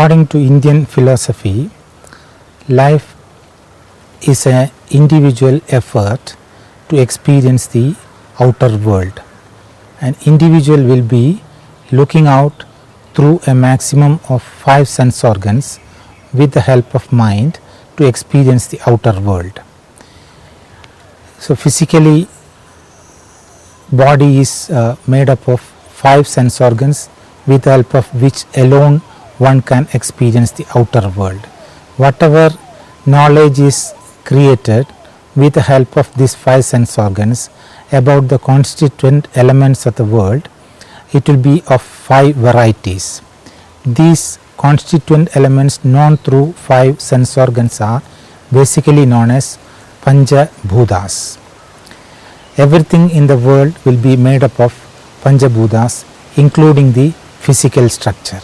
According to Indian philosophy, life is an individual effort to experience the outer world. An individual will be looking out through a maximum of 5 sense organs with the help of mind to experience the outer world. So, physically body is made up of 5 sense organs with the help of which alone one can experience the outer world. Whatever knowledge is created with the help of these 5 sense organs about the constituent elements of the world, it will be of 5 varieties. These constituent elements known through 5 sense organs are basically known as Pancha Bhutas. Everything in the world will be made up of Pancha Bhutas, including the physical structure.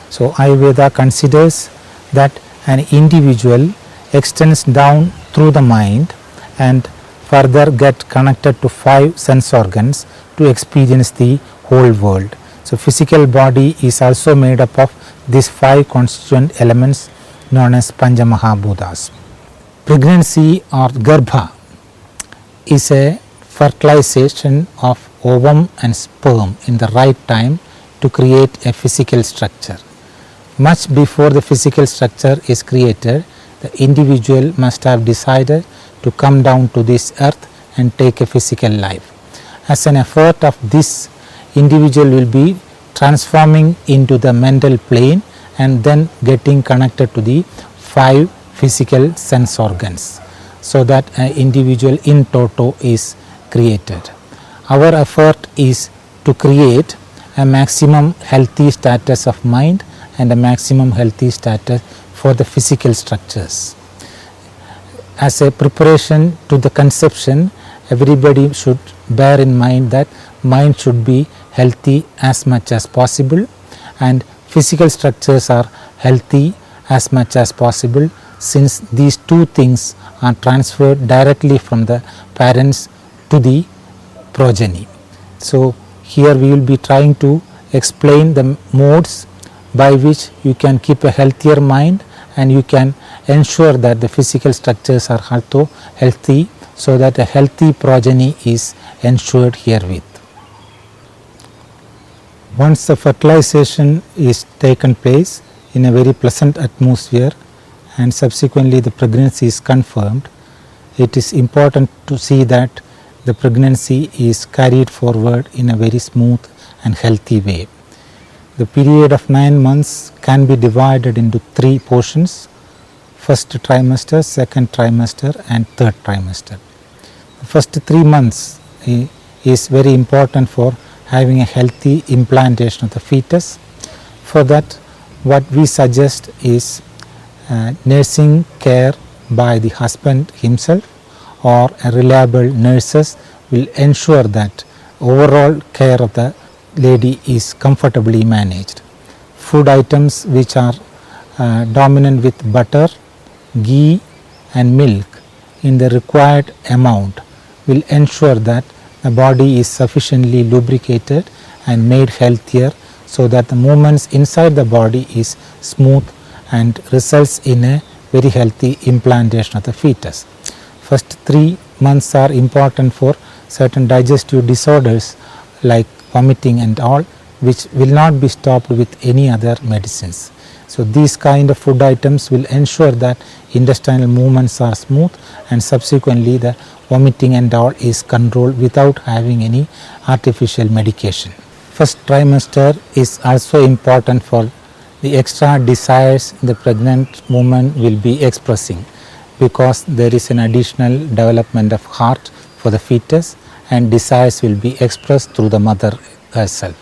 So, Ayurveda considers that an individual extends down through the mind and further get connected to 5 sense organs to experience the whole world. So, physical body is also made up of these 5 constituent elements known as Pancha Mahabhutas. Pregnancy or Garbha is a fertilization of ovum and sperm in the right time to create a physical structure. Much before the physical structure is created, the individual must have decided to come down to this earth and take a physical life. As an effort of this, individual will be transforming into the mental plane and then getting connected to the 5 physical sense organs, so that an individual in toto is created. Our effort is to create a maximum healthy status of mind and a maximum healthy status for the physical structures. As a preparation to the conception, everybody should bear in mind that mind should be healthy as much as possible and physical structures are healthy as much as possible, since these two things are transferred directly from the parents to the progeny. So, here we will be trying to explain the modes by which you can keep a healthier mind and you can ensure that the physical structures are also healthy, so that a healthy progeny is ensured herewith. Once the fertilization is taken place in a very pleasant atmosphere and subsequently the pregnancy is confirmed, it is important to see that the pregnancy is carried forward in a very smooth and healthy way. The period of 9 months can be divided into 3 portions: first trimester, second trimester and third trimester. The first 3 months is very important for having a healthy implantation of the fetus. For that, what we suggest is nursing care by the husband himself or a reliable nurses will ensure that overall care of the lady is comfortably managed. Food items which are dominant with butter, ghee and milk in the required amount will ensure that the body is sufficiently lubricated and made healthier, so that the movements inside the body is smooth and results in a very healthy implantation of the fetus. First 3 months are important for certain digestive disorders like vomiting and all, which will not be stopped with any other medicines. So, these kind of food items will ensure that intestinal movements are smooth and subsequently the vomiting and all is controlled without having any artificial medication. First trimester is also important for the extra desires the pregnant woman will be expressing, because there is an additional development of heart for the fetus and desires will be expressed through the mother herself.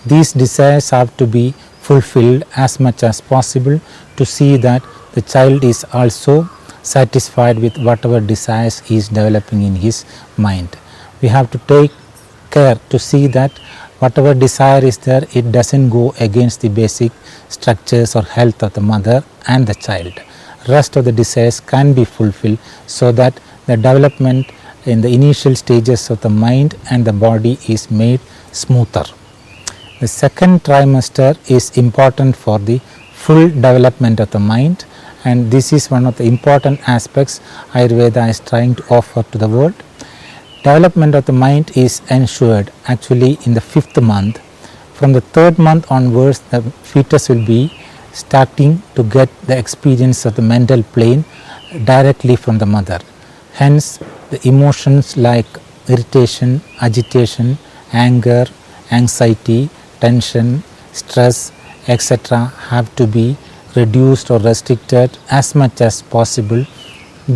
These desires have to be fulfilled as much as possible to see that the child is also satisfied with whatever desires he is developing in his mind. We have to take care to see that whatever desire is there, it does not go against the basic structures or health of the mother and the child. Rest of the desires can be fulfilled, so that the development in the initial stages of the mind and the body is made smoother. The second trimester is important for the full development of the mind, and this is one of the important aspects Ayurveda is trying to offer to the world. Development of the mind is ensured actually in the 5th month. From the 3rd month onwards, the fetus will be starting to get the experience of the mental plane directly from the mother. Hence, the emotions like irritation, agitation, anger, anxiety, tension, stress, etc. have to be reduced or restricted as much as possible,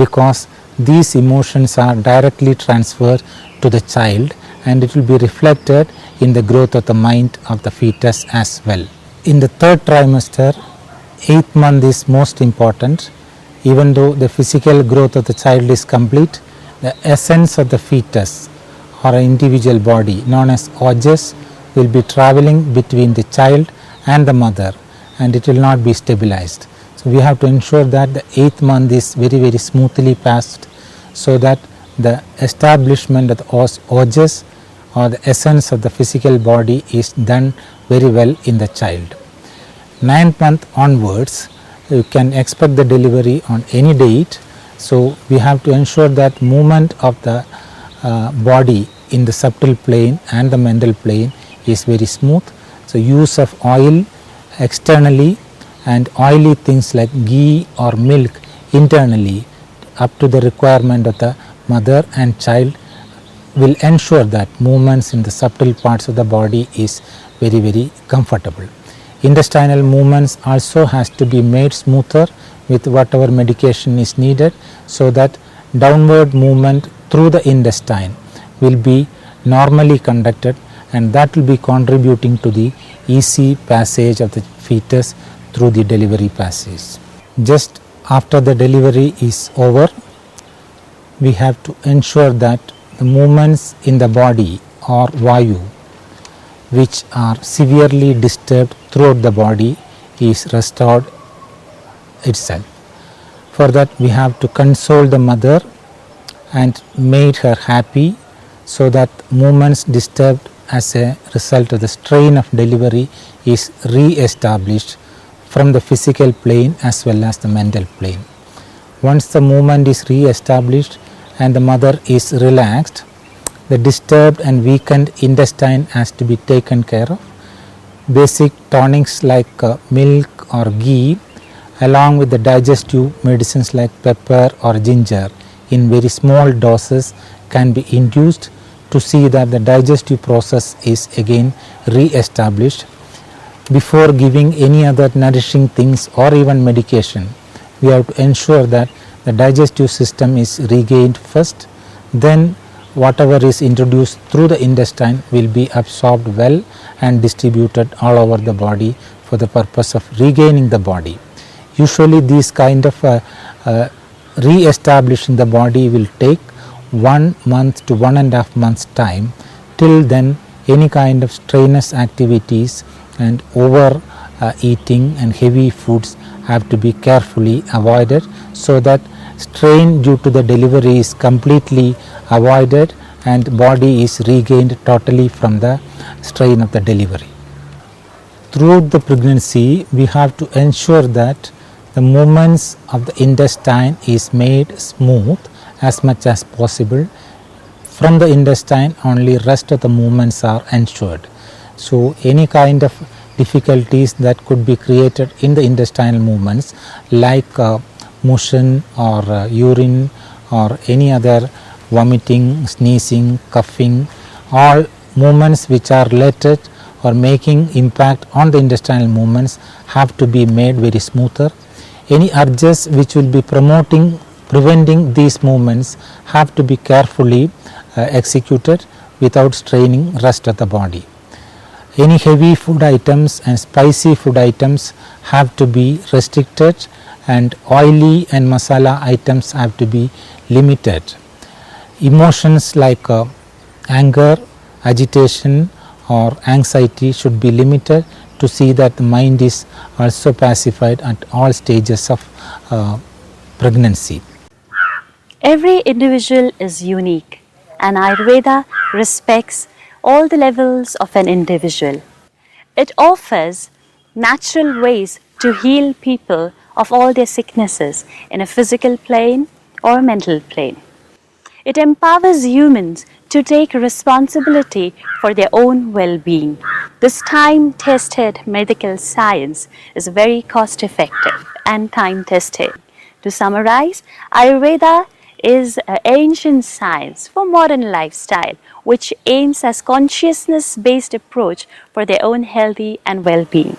because these emotions are directly transferred to the child and it will be reflected in the growth of the mind of the fetus as well. In the 3rd trimester, 8th month is most important. Even though the physical growth of the child is complete, the essence of the fetus or an individual body known as ojas will be traveling between the child and the mother, and it will not be stabilized. So we have to ensure that the 8th month is very smoothly passed, so that the establishment of the ojas or the essence of the physical body is done very well in the child. 9th month onwards, you can expect the delivery on any date. So we have to ensure that movement of the body in the subtle plane and the mental plane is very smooth. So use of oil externally and oily things like ghee or milk internally up to the requirement of the mother and child will ensure that movements in the subtle parts of the body is very comfortable. Intestinal movements also has to be made smoother with whatever medication is needed, so that downward movement through the intestine will be normally conducted, and that will be contributing to the easy passage of the fetus through the delivery passage. Just after the delivery is over, we have to ensure that the movements in the body or vayu which are severely disturbed throughout the body is restored itself. For that we have to console the mother and make her happy, so that movements disturbed as a result of the strain of delivery is re-established from the physical plane as well as the mental plane. Once the movement is re-established and the mother is relaxed, the disturbed and weakened intestine has to be taken care of. Basic tonics like milk or ghee, along with the digestive medicines like pepper or ginger in very small doses, can be induced to see that the digestive process is again re-established. Before giving any other nourishing things or even medication, we have to ensure that the digestive system is regained first, then whatever is introduced through the intestine will be absorbed well and distributed all over the body for the purpose of regaining the body. Usually these kind of re-establishing the body will take 1 month to 1.5 months time. Till then, any kind of strenuous activities and over eating and heavy foods have to be carefully avoided, so that strain due to the delivery is completely avoided and body is regained totally from the strain of the delivery. Throughout the pregnancy, we have to ensure that the movements of the intestine is made smooth as much as possible. From the intestine only rest of the movements are ensured. So any kind of difficulties that could be created in the intestinal movements like motion or urine or any other vomiting, sneezing, coughing, all movements which are related or making impact on the intestinal movements have to be made very smoother. Any urges which will be preventing these movements have to be carefully executed without straining rest of the body. Any heavy food items and spicy food items have to be restricted, and oily and masala items have to be limited. Emotions like anger, agitation or anxiety should be limited to see that the mind is also pacified at all stages of pregnancy. Every individual is unique, and Ayurveda respects all the levels of an individual. It offers natural ways to heal people of all their sicknesses in a physical plane or mental plane. It empowers humans to take responsibility for their own well-being. This time-tested medical science is very cost-effective and time-tested. To summarize, Ayurveda is an ancient science for modern lifestyle which aims at consciousness-based approach for their own healthy and well-being.